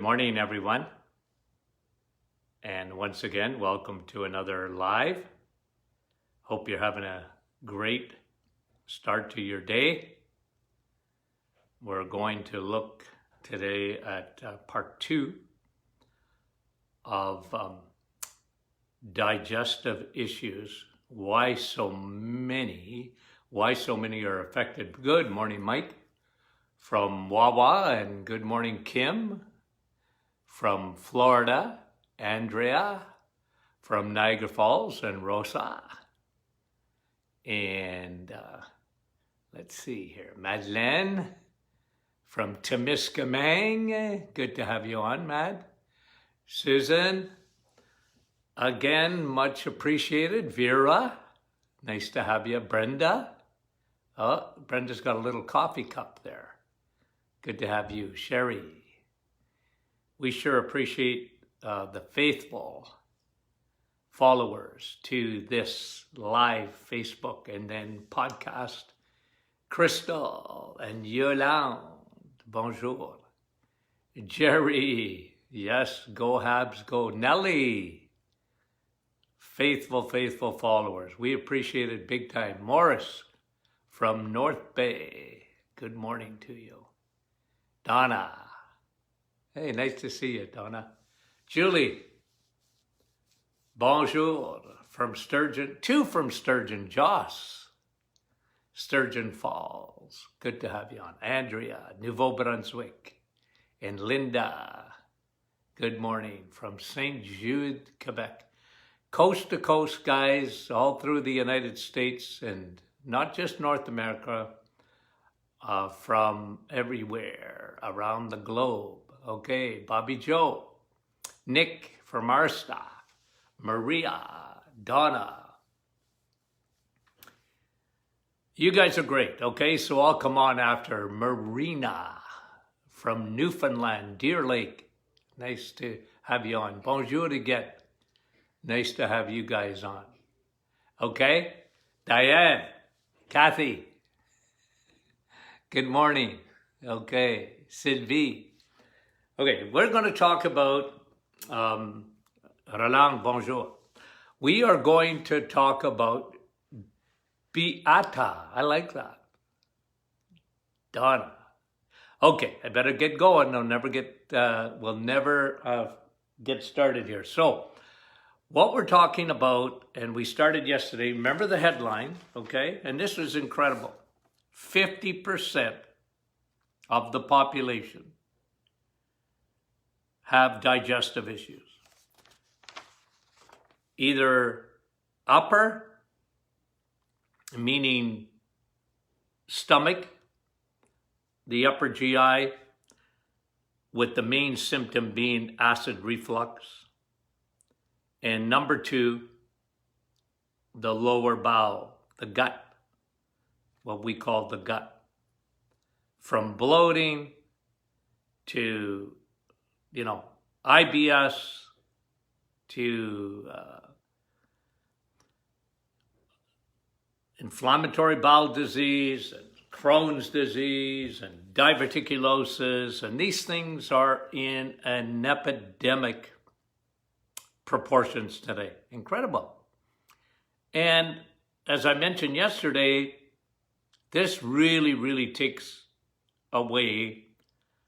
morning, everyone. And once again, welcome to another live. Hope you're having a great start to your day. We're going to look today at part 2 of digestive issues. Why so many are affected. Good morning, Mike from Wawa, and good morning, Kim from Florida, Andrea from Niagara Falls, and Rosa. And let's see here, Madeleine from Temiskaming. Good to have you on, Mad. Susan, again, much appreciated. Vera, nice to have you. Brenda, oh, Brenda's got a little coffee cup there. Good to have you. Sherry, we sure appreciate the faithful followers to this live Facebook and then podcast. Crystal and Yolande, bonjour. Jerry, yes, go Habs, go. Nelly, faithful followers. We appreciate it big time. Morris from North Bay, good morning to you. Donna, hey, nice to see you, Donna. Julie, bonjour from Sturgeon, 2 from Sturgeon, Joss, Sturgeon Falls, good to have you on. Andrea, Nouveau-Brunswick, and Linda, good morning from St. Jude, Quebec. Coast to coast, guys, all through the United States and not just North America, from everywhere around the globe. Okay, Bobby Joe, Nick from our staff, Maria, Donna. You guys are great, okay? So I'll come on after. Marina from Newfoundland, Deer Lake. Nice to have you on. Bonjour again. Nice to have you guys on. Okay? Diane, Kathy, good morning. Okay, Sylvie. Okay, we're going to talk about, Roland, bonjour. We are going to talk about Beata. I like that. Donna. Okay, I better get going. We'll never get started here. So, what we're talking about, and we started yesterday, remember the headline, okay? And this was incredible. 50% of the population have digestive issues. Either upper, meaning stomach, the upper GI, with the main symptom being acid reflux. And number 2, the lower bowel, the gut, what we call the gut. From bloating to, IBS to inflammatory bowel disease and Crohn's disease and diverticulosis, and these things are in an epidemic proportions today. Incredible. And as I mentioned yesterday, this really takes away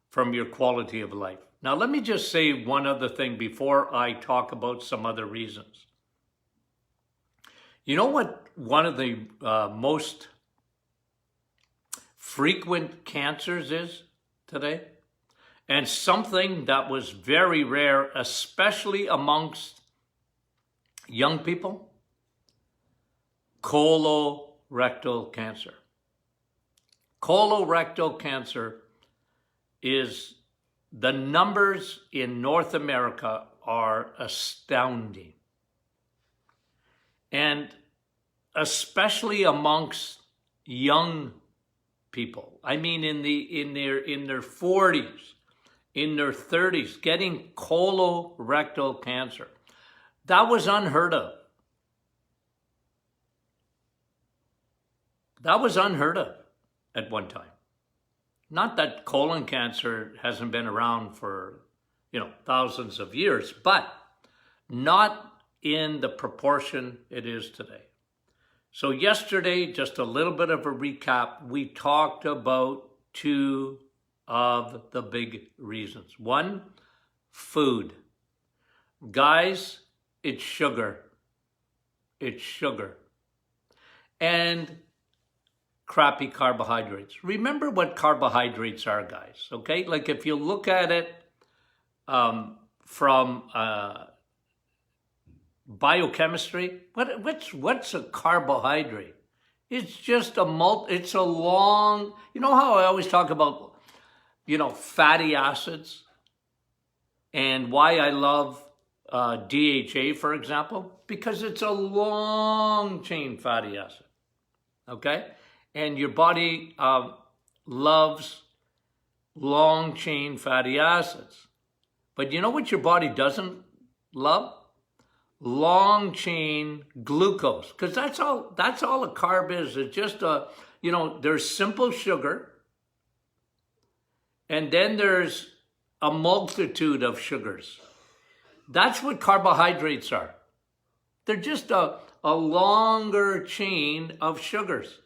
from your quality of life. Now, let me just say one other thing before I talk about some other reasons. You know what one of the most frequent cancers is today? And something that was very rare, especially amongst young people? Colorectal cancer. Colorectal cancer is, the numbers in North America are astounding. And especially amongst young people. I mean in their 40s, in their 30s, getting colorectal cancer. That was unheard of. That was unheard of at one time. Not that colon cancer hasn't been around for thousands of years, but not in the proportion it is today. So yesterday, just a little bit of a recap, we talked about two of the big reasons. One, food. Guys, it's sugar. It's sugar. And crappy carbohydrates. Remember what carbohydrates are, guys, okay? Like if you look at it from biochemistry, what's a carbohydrate? It's just it's a long, you know how I always talk about, fatty acids and why I love DHA, for example, because it's a long chain fatty acid, okay? And your body loves long chain fatty acids. But you know what your body doesn't love? Long chain glucose, because that's all a carb is. It's just there's simple sugar, and then there's a multitude of sugars. That's what carbohydrates are. They're just a longer chain of sugars.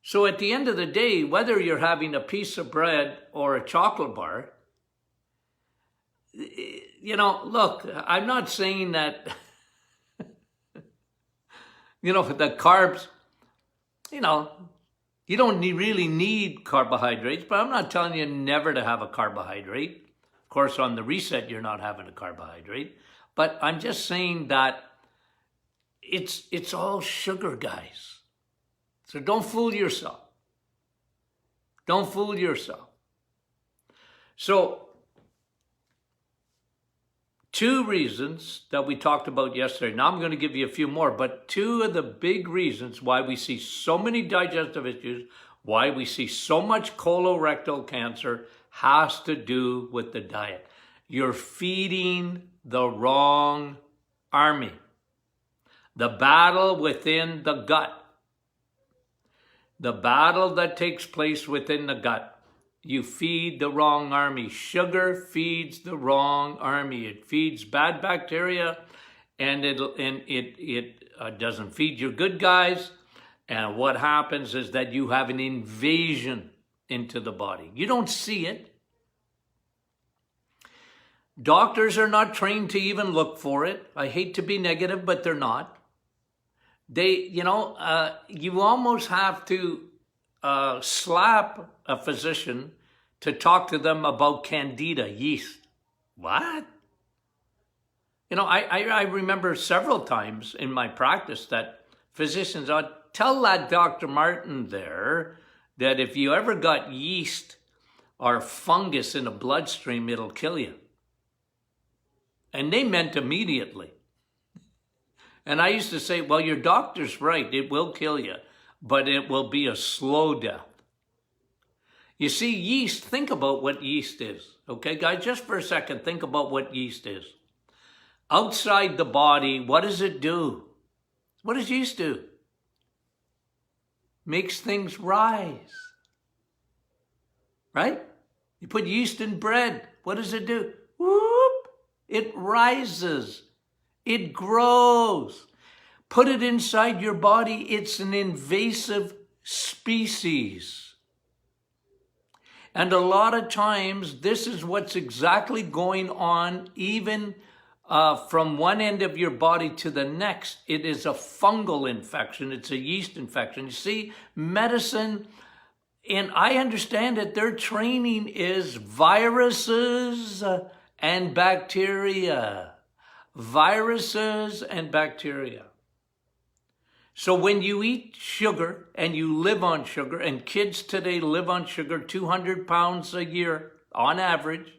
So at the end of the day, whether you're having a piece of bread or a chocolate bar, look, I'm not saying that, the carbs, you don't really need carbohydrates, but I'm not telling you never to have a carbohydrate. Of course, on the reset, you're not having a carbohydrate, but I'm just saying that it's all sugar, guys. So don't fool yourself. Don't fool yourself. So, two reasons that we talked about yesterday. Now I'm going to give you a few more, but two of the big reasons why we see so many digestive issues, why we see so much colorectal cancer, has to do with the diet. You're feeding the wrong army. The battle within the gut. The battle that takes place within the gut. You feed the wrong army. Sugar feeds the wrong army. It feeds bad bacteria, and it doesn't feed your good guys. And what happens is that you have an invasion into the body. You don't see it. Doctors are not trained to even look for it. I hate to be negative, but they're not. You almost have to slap a physician to talk to them about candida yeast. What? I remember several times in my practice that physicians would tell that Dr. Martin there that if you ever got yeast or fungus in the bloodstream, it'll kill you. And they meant immediately. And I used to say, well, your doctor's right. It will kill you, but it will be a slow death. You see, yeast, think about what yeast is. Okay, guys, just for a second, think about what yeast is. Outside the body, what does it do? What does yeast do? Makes things rise. Right? You put yeast in bread. What does it do? Whoop! It rises. It grows. Put it inside your body. It's an invasive species. And a lot of times, this is what's exactly going on even from one end of your body to the next. It is a fungal infection. It's a yeast infection. You see, medicine, and I understand that their training is viruses and bacteria. Viruses and bacteria. So when you eat sugar and you live on sugar, and kids today live on sugar 200 pounds a year on average,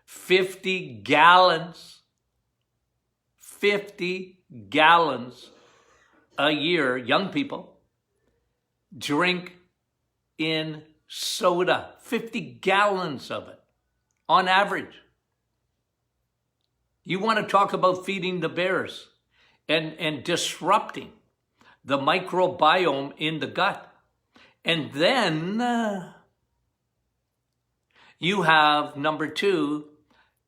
50 gallons a year, young people drink in soda, 50 gallons of it on average. You want to talk about feeding the bears and disrupting the microbiome in the gut. And then you have, number two,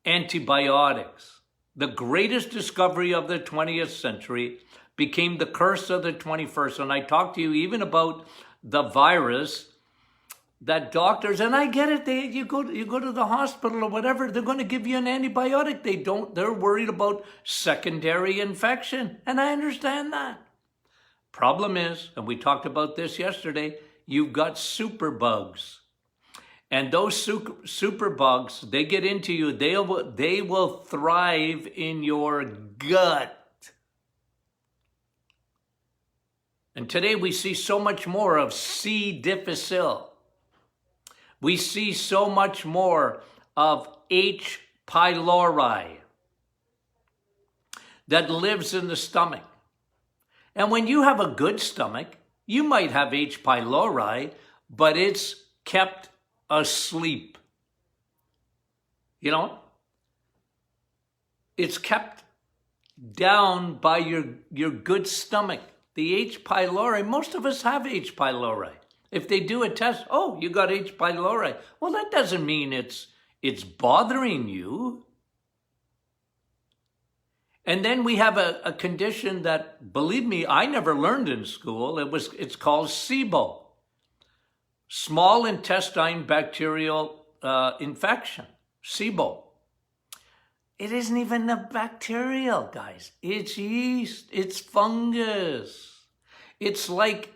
antibiotics. The greatest discovery of the 20th century became the curse of the 21st. And I talked to you even about the virus that doctors, and I get it, you go to the hospital or whatever, they're going to give you an antibiotic. They're worried about secondary infection. And I understand that. Problem is, and we talked about this yesterday, you've got superbugs. And those superbugs, they get into you, they will thrive in your gut. And today we see so much more of C. difficile. We see so much more of H. pylori that lives in the stomach. And when you have a good stomach, you might have H. pylori, but it's kept asleep. You know? It's kept down by your good stomach. The H. pylori, most of us have H. pylori. If they do a test, oh, you got H. pylori. Well, that doesn't mean it's bothering you. And then we have a condition that, believe me, I never learned in school. It's called SIBO, small intestine bacterial infection, SIBO. It isn't even a bacterial, guys. It's yeast. It's fungus. It's like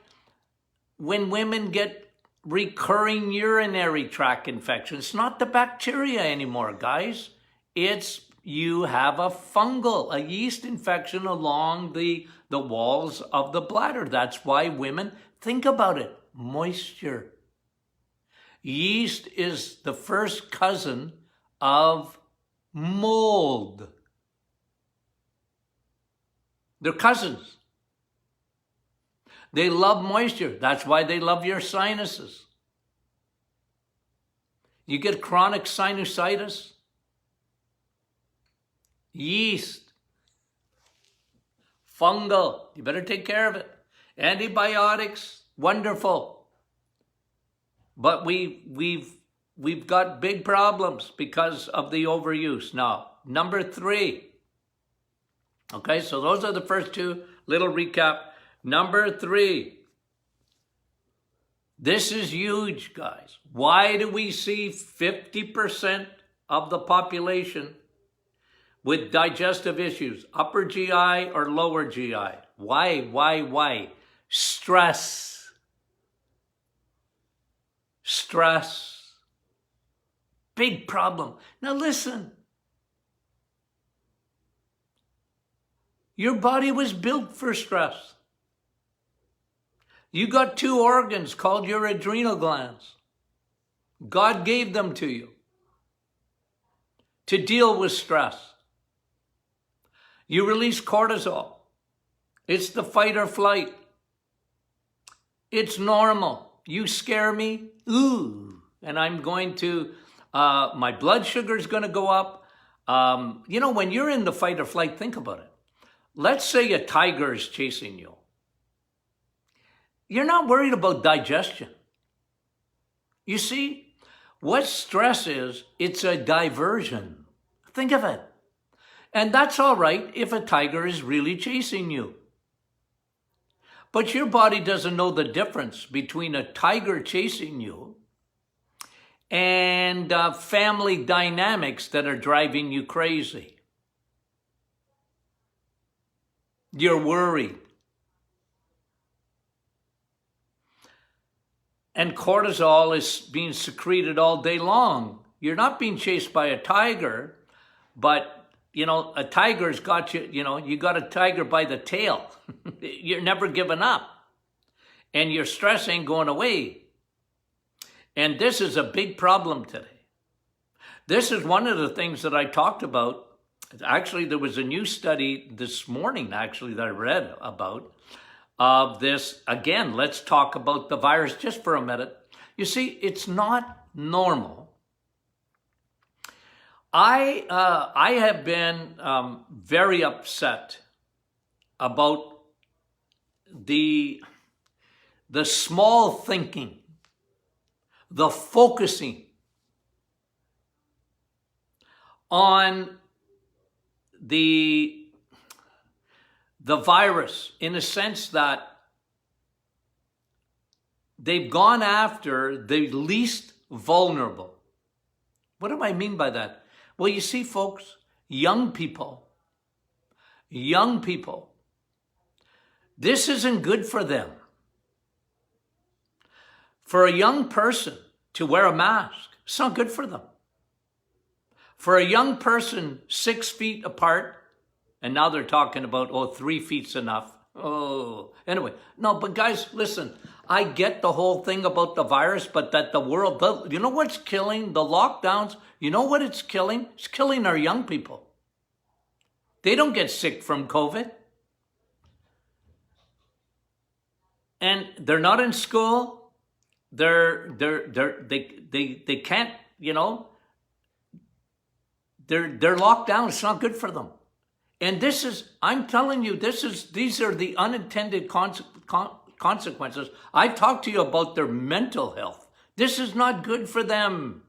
when women get recurring urinary tract infections. It's not the bacteria anymore, guys. It's you have a yeast infection along the walls of the bladder. That's why women, think about it, moisture. Yeast is the first cousin of mold. They're cousins. They love moisture. That's why they love your sinuses. You get chronic sinusitis, yeast, fungal. You better take care of it. Antibiotics, wonderful. But we've got big problems because of the overuse. Now, number 3. Okay, so those are the first two. Little recap. Number 3. This is huge, guys. Why do we see 50% of the population with digestive issues, upper GI or lower GI? Why? Stress. Stress. Big problem. Now listen. Your body was built for stress. You got 2 organs called your adrenal glands. God gave them to you to deal with stress. You release cortisol. It's the fight or flight. It's normal. You scare me, ooh, and I'm going to, my blood sugar is going to go up. When you're in the fight or flight, think about it. Let's say a tiger is chasing you. You're not worried about digestion. You see, what stress is, it's a diversion. Think of it. And that's all right if a tiger is really chasing you. But your body doesn't know the difference between a tiger chasing you and family dynamics that are driving you crazy. You're worried. And cortisol is being secreted all day long. You're not being chased by a tiger, but, a tiger's got you, you got a tiger by the tail. You're never giving up. And your stress ain't going away. And this is a big problem today. This is one of the things that I talked about. Actually, there was a new study this morning, that I read about of this. Again, let's talk about the virus just for a minute. You see, it's not normal. I have been very upset about the small thinking, the focusing on the virus, in a sense that they've gone after the least vulnerable. What do I mean by that? Well, you see, folks, young people, this isn't good for them. For a young person to wear a mask, it's not good for them. For a young person 6 feet apart, and now they're talking about, 3 feet's enough. Anyway, no, but guys, listen, I get the whole thing about the virus, but that the world, you know what's killing the lockdowns? You know what it's killing? It's killing our young people. They don't get sick from COVID. And they're not in school. They can't, they're locked down. It's not good for them. And this is, I'm telling you, these are the unintended consequences. I've talked to you about their mental health. This is not good for them.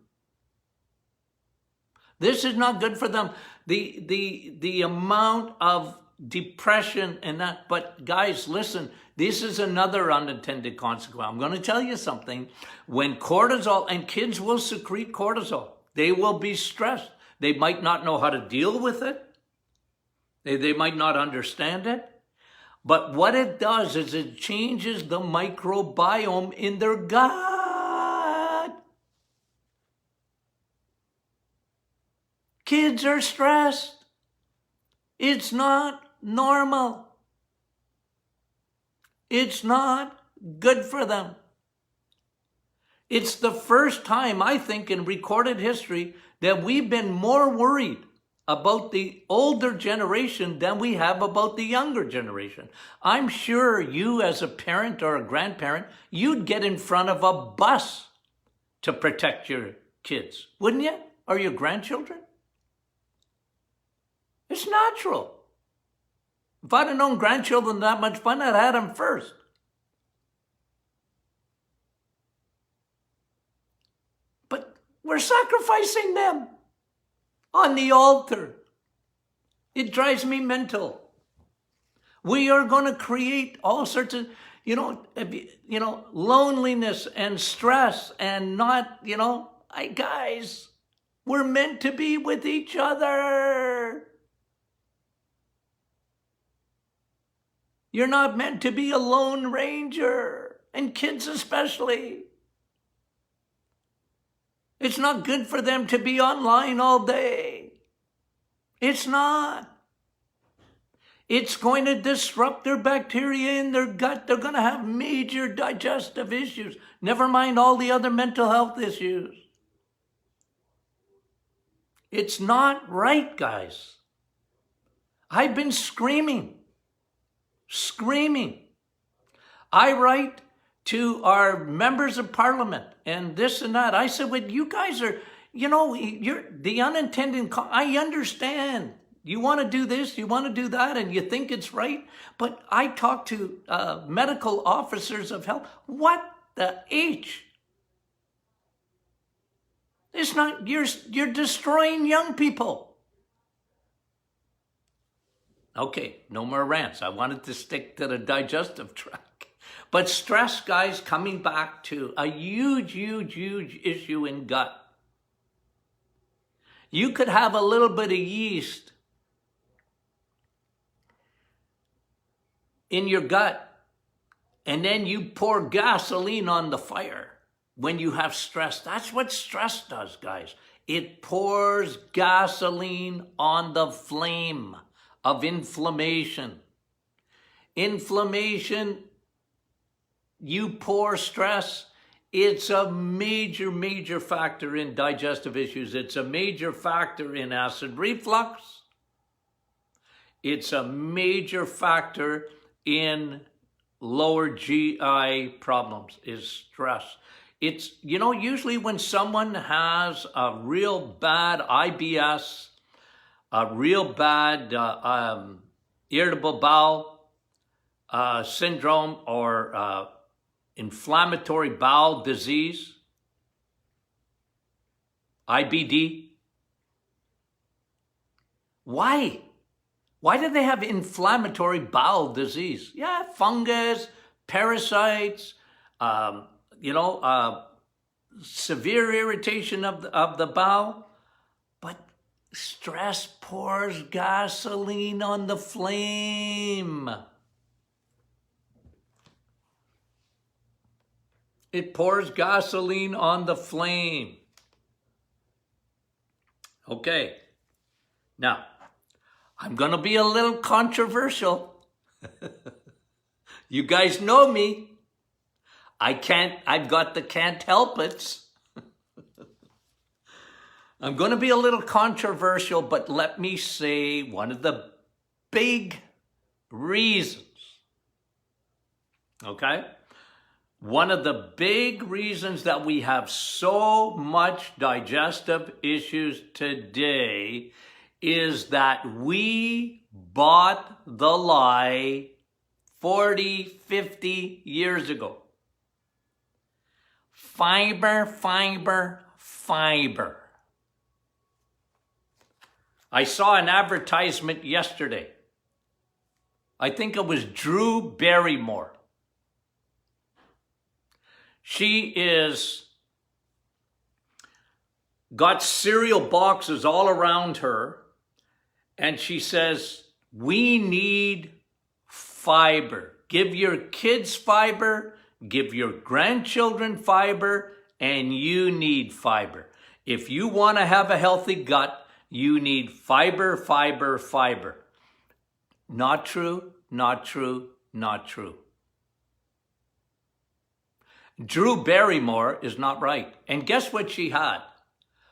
This is not good for them. The amount of depression and that, but guys, listen, this is another unintended consequence. I'm going to tell you something. When cortisol, and kids will secrete cortisol, they will be stressed. They might not know how to deal with it. They might not understand it. But what it does is it changes the microbiome in their gut. Kids are stressed. It's not normal. It's not good for them. It's the first time, I think, in recorded history that we've been more worried about the older generation than we have about the younger generation. I'm sure you, as a parent or a grandparent, you'd get in front of a bus to protect your kids, wouldn't you? Or your grandchildren? It's natural. If I'd have known grandchildren that much fun, I'd had them first. But we're sacrificing them on the altar. It drives me mental. We are going to create all sorts of, loneliness and stress and not, guys, we're meant to be with each other. You're not meant to be a lone ranger, and kids especially. It's not good for them to be online all day. It's not. It's going to disrupt their bacteria in their gut. They're going to have major digestive issues. Never mind all the other mental health issues. It's not right, guys. I've been screaming. I write to our members of parliament and this and that. I said, well, you guys are, you're the unintended, I understand. You want to do this, you want to do that, and you think it's right. But I talk to medical officers of health. What the H? It's not, you're destroying young people. Okay, no more rants. I wanted to stick to the digestive track. But stress, guys, coming back to a huge issue in gut. You could have a little bit of yeast in your gut, and then you pour gasoline on the fire when you have stress. That's what stress does, guys. It pours gasoline on the flame of inflammation. Inflammation, you pour stress, it's a major factor in digestive issues. It's a major factor in acid reflux. It's a major factor in lower GI problems, is stress. It's, usually when someone has a real bad IBS, a real bad irritable bowel syndrome or inflammatory bowel disease, IBD, Why? Why do they have inflammatory bowel disease? Yeah, fungus, parasites, you know, severe irritation of the bowel. But stress pours gasoline on the flame. It pours gasoline on the flame. Okay. Now, I'm going to be a little controversial. You guys know me. I've got the can't help it. I'm going to be a little controversial, but let me say one of the big reasons, okay? One of the big reasons that we have so much digestive issues today is that we bought the lie 40, 50 years ago. Fiber, fiber, fiber. I saw an advertisement yesterday. I think it was Drew Barrymore. She is got cereal boxes all around her, and she says, we need fiber. Give your kids fiber, give your grandchildren fiber, and you need fiber. If you want to have a healthy gut, you need fiber, fiber, fiber. Not true, not true, not true. Drew Barrymore is not right. And guess what she had?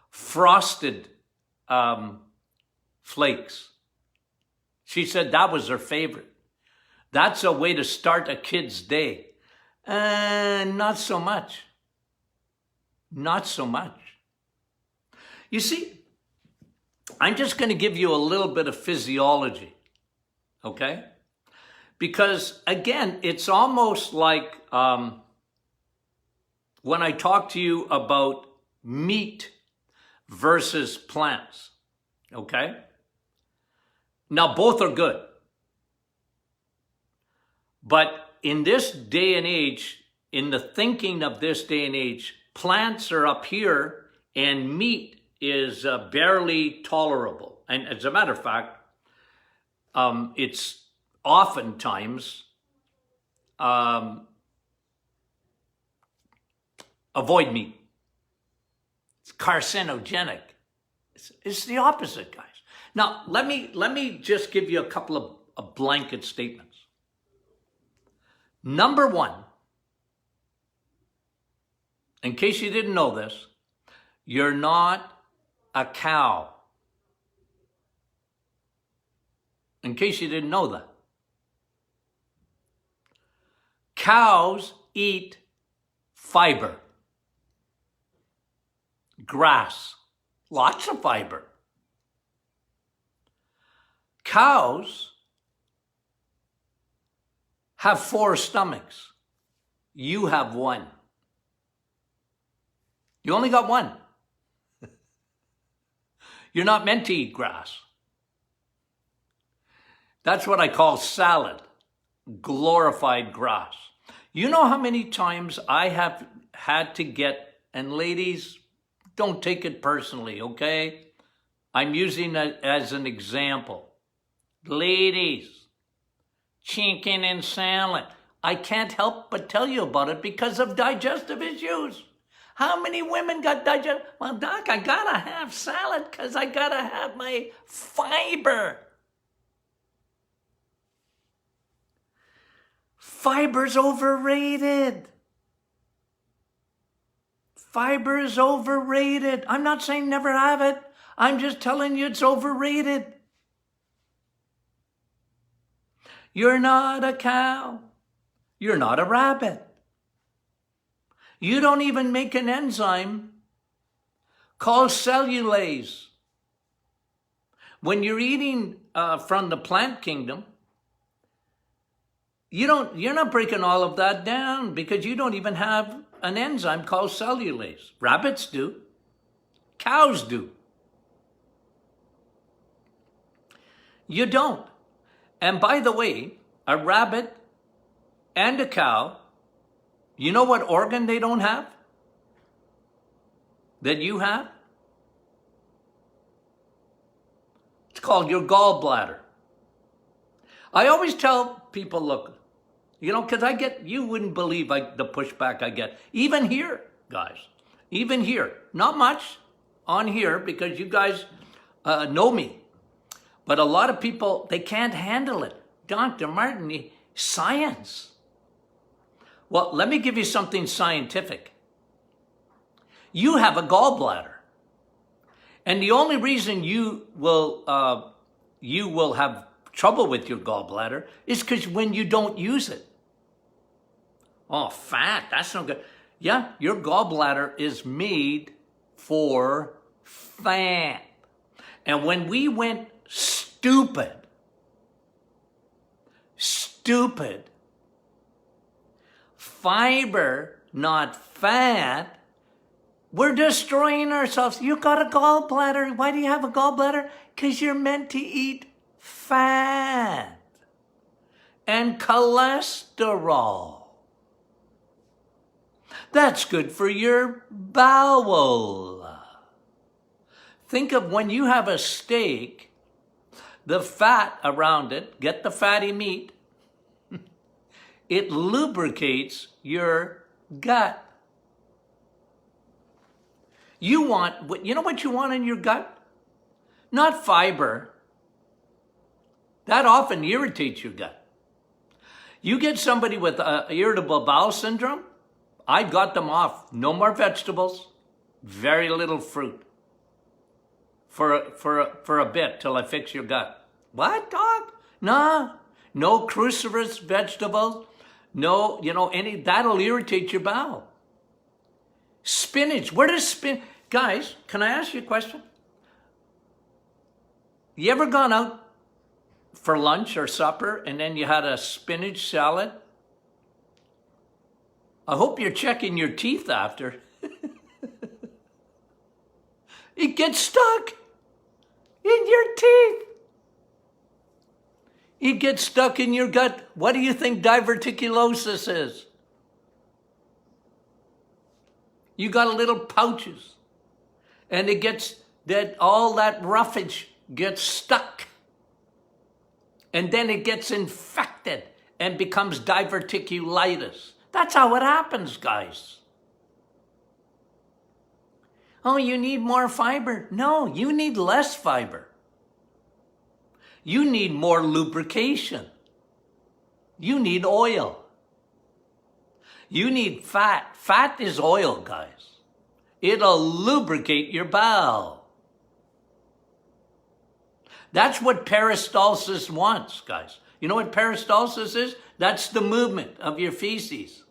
Frosted flakes. She said that was her favorite. That's a way to start a kid's day. Not so much. Not so much. You see, I'm just going to give you a little bit of physiology, okay? Because, again, it's almost like when I talk to you about meat versus plants, okay? Now, both are good. But in this day and age, in the thinking of this day and age, plants are up here and meat is barely tolerable. And as a matter of fact, it's oftentimes avoid meat. It's carcinogenic. It's the opposite, guys. Now, let me just give you a couple of blanket statements. Number one, in case you didn't know this, you're not a cow. In case you didn't know that. Cows eat fiber. Grass. Lots of fiber. Cows have 4 stomachs. You have 1. You only got 1. You're not meant to eat grass. That's what I call salad, glorified grass. You know how many times I have had to get, and ladies, don't take it personally, okay? I'm using it as an example. Ladies, chicken and salad. I can't help but tell you about it because of digestive issues. How many women got digestive? Well, doc, I gotta have salad because I gotta have my fiber. Fiber's overrated. Fiber is overrated. I'm not saying never have it. I'm just telling you it's overrated. You're not a cow. You're not a rabbit. You don't even make an enzyme called cellulase. When you're eating from the plant kingdom, you're not breaking all of that down because you don't even have an enzyme called cellulase. Rabbits do. Cows do. You don't. And by the way, a rabbit and a cow, you know what organ they don't have? That you have? It's called your gallbladder. I always tell people, look, you know, because you wouldn't believe the pushback I get. Even here, guys, even here. Not much on here because you guys know me. But a lot of people, they can't handle it. Dr. Martin, science. Well, let me give you something scientific. You have a gallbladder. And the only reason you will have trouble with your gallbladder is because when you don't use it. Oh, fat, that's no good. Yeah, your gallbladder is made for fat. And when we went stupid, fiber, not fat, we're destroying ourselves. You got a gallbladder. Why do you have a gallbladder? Because you're meant to eat fat and cholesterol. That's good for your bowel. Think of when you have a steak, the fat around it, get the fatty meat, it lubricates your gut. You know what you want in your gut? Not fiber. That often irritates your gut. You get somebody with irritable bowel syndrome, I got them off. No more vegetables, very little fruit for a bit till I fix your gut. What, doc? No cruciferous vegetables. No, that'll irritate your bowel. Spinach, where does guys, can I ask you a question? You ever gone out for lunch or supper and then you had a spinach salad? I hope you're checking your teeth after. It gets stuck in your teeth. It gets stuck in your gut. What do you think diverticulosis is? You got little pouches and all that roughage gets stuck. And then it gets infected and becomes diverticulitis. That's how it happens, guys. Oh, you need more fiber. No, you need less fiber. You need more lubrication. You need oil. You need fat. Fat is oil, guys. It'll lubricate your bowel. That's what peristalsis wants, guys. You know what peristalsis is? That's the movement of your feces.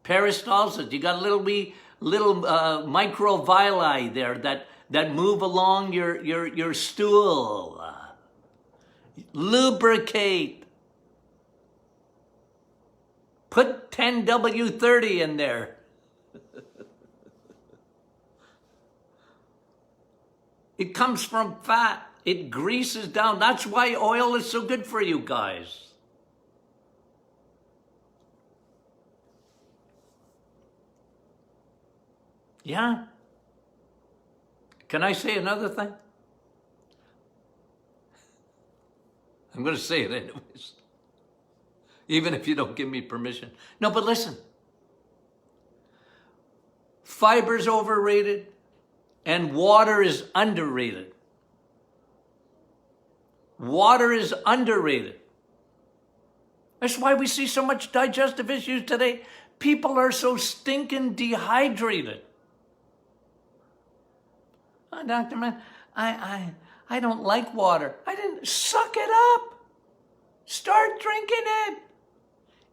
Peristalsis, you got little microvilli there that move along your stool. Lubricate. Put 10W30 in there. It comes from fat. It greases down. That's why oil is so good for you guys. Yeah. Can I say another thing? I'm going to say it anyways. Even if you don't give me permission. No, but listen. Fiber's overrated and water is underrated. Water is underrated. That's why we see so much digestive issues today. People are so stinking dehydrated. Oh, Dr. Man, I don't like water. Suck it up. Start drinking it.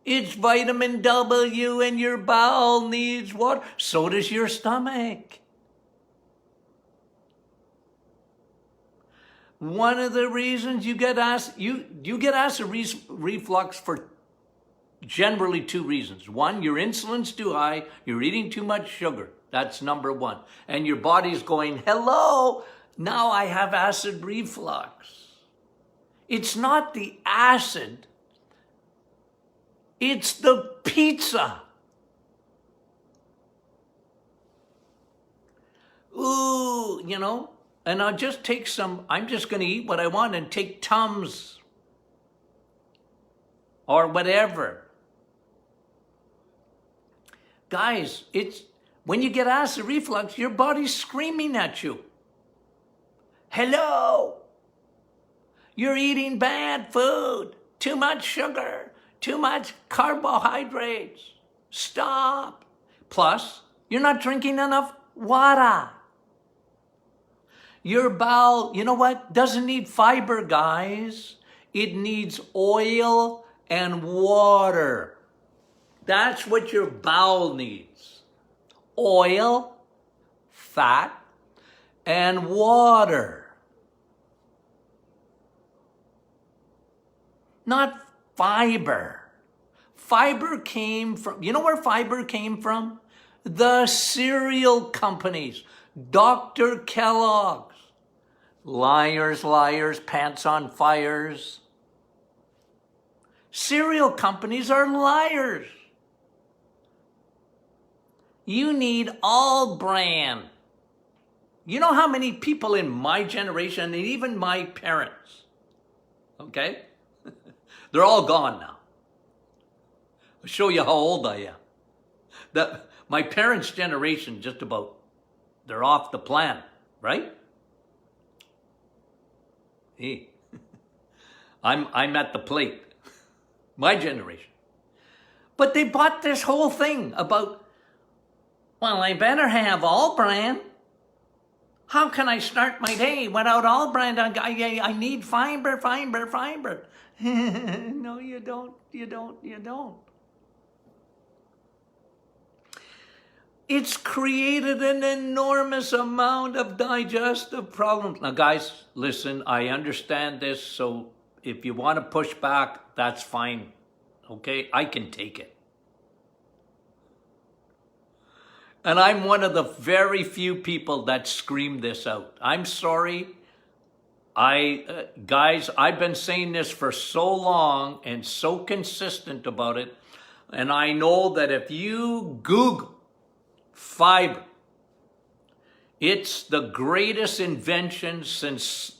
It's vitamin W and your bowel needs water. So does your stomach. One of the reasons you get acid reflux for generally two reasons. One, your insulin's too high, you're eating too much sugar. That's number one. And your body's going, hello, now I have acid reflux. It's not the acid. It's the pizza. Ooh, you know, and I'll just take some, I'm just going to eat what I want and take Tums or whatever. Guys, it's when you get acid reflux, your body's screaming at you. Hello, you're eating bad food, too much sugar, too much carbohydrates. Stop. Plus, you're not drinking enough water. Your bowel, you know what, doesn't need fiber, guys. It needs oil and water. That's what your bowel needs. Oil, fat, and water. Not fiber. Fiber came from, you know where fiber came from? The cereal companies. Dr. Kellogg's. Liars, liars, pants on fires. Cereal companies are liars. You need all brand. You know how many people in my generation, and even my parents, okay? They're all gone now. I'll show you how old I am. My parents' generation, just about, they're off the planet, right? Hey, I'm at the plate. My generation. But they bought this whole thing about, well, I better have all brand. How can I start my day without all brand? I need fiber, fiber, fiber. No, you don't, you don't, you don't. It's created an enormous amount of digestive problems. Now, guys, listen, I understand this, so if you want to push back, that's fine. Okay, I can take it. And I'm one of the very few people that scream this out. I'm sorry. Guys, I've been saying this for so long and so consistent about it. And I know that if you Google fiber, it's the greatest invention since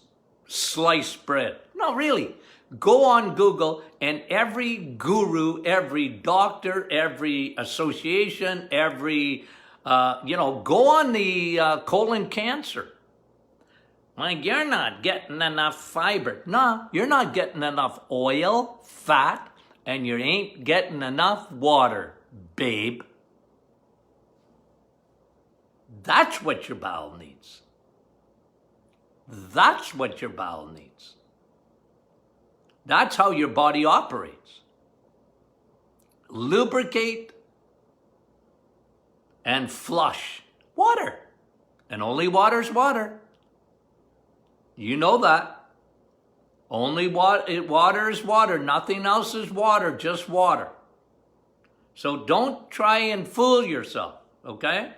sliced bread. No, really. Go on Google, and every guru, every doctor, every association, every, go on the colon cancer. Like, you're not getting enough fiber. No, you're not getting enough oil, fat, and you ain't getting enough water, babe. That's what your bowel needs. That's what your bowel needs. That's how your body operates. Lubricate and flush. Water. And only water's water. You know that. Only water is water. Nothing else is water, just water. So don't try and fool yourself, okay?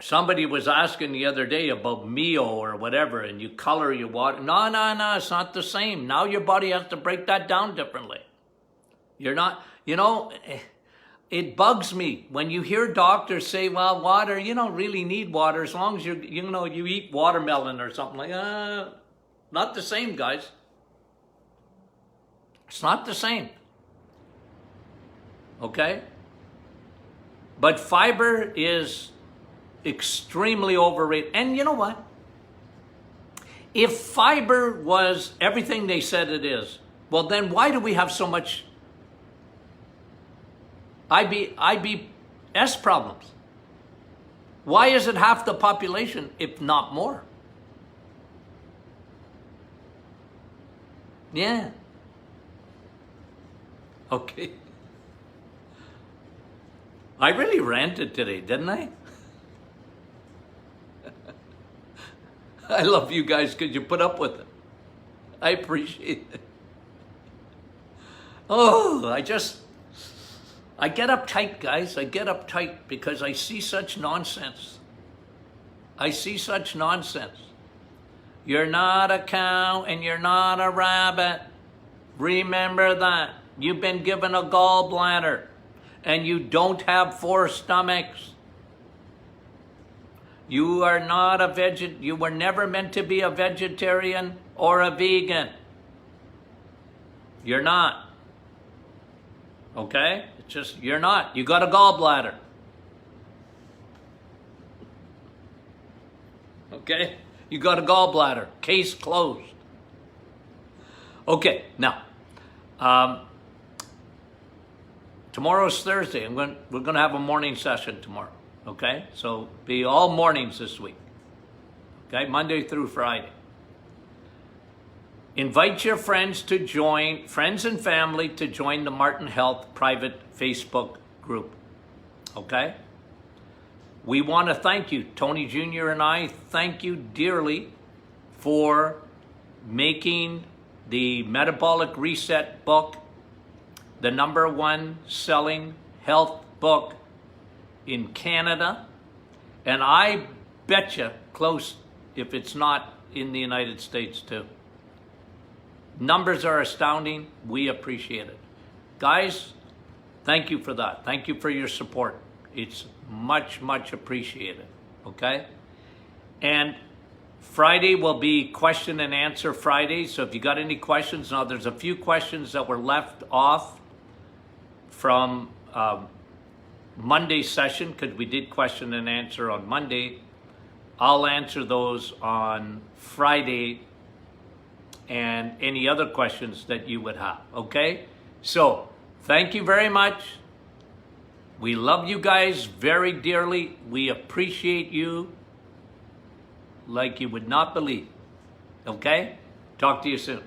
Somebody was asking the other day about Mio or whatever, and you color your water. No, it's not the same. Now your body has to break that down differently. You're not, it bugs me when you hear doctors say, well, water, you don't really need water as long as you eat watermelon or something like that. Not the same, guys. It's not the same. Okay? But fiber is extremely overrated. And you know what? If fiber was everything they said it is, well, then why do we have so much IBS problems? Why is it half the population, if not more? Yeah. Okay. I really ranted today, didn't I? I love you guys because you put up with it. I appreciate it. Oh, I get uptight, guys. I get uptight because I see such nonsense. I see such nonsense. You're not a cow and you're not a rabbit. Remember that. You've been given a gallbladder and you don't have 4 stomachs. You are not a you were never meant to be a vegetarian or a vegan. You're not. Okay? It's just, you're not. You got a gallbladder. Okay? You got a gallbladder. Case closed. Okay, now, tomorrow's Thursday. We're going to have a morning session tomorrow. Okay? So be all mornings this week. Okay? Monday through Friday. Invite your friends to join, friends and family to join the Martin Health private Facebook group. Okay? We want to thank you. Tony Jr. and I thank you dearly for making the Metabolic Reset book the #1 selling health book in Canada. And I bet you close if it's not in the United States too. Numbers are astounding. We appreciate it. Guys, thank you for that. Thank you for your support. It's much, much appreciated. Okay? And Friday will be question and answer Friday. So if you got any questions, now there's a few questions that were left off from Monday's session because we did question and answer on Monday. I'll answer those on Friday and any other questions that you would have. Okay? So thank you very much. We love you guys very dearly. We appreciate you like you would not believe. Okay? Talk to you soon.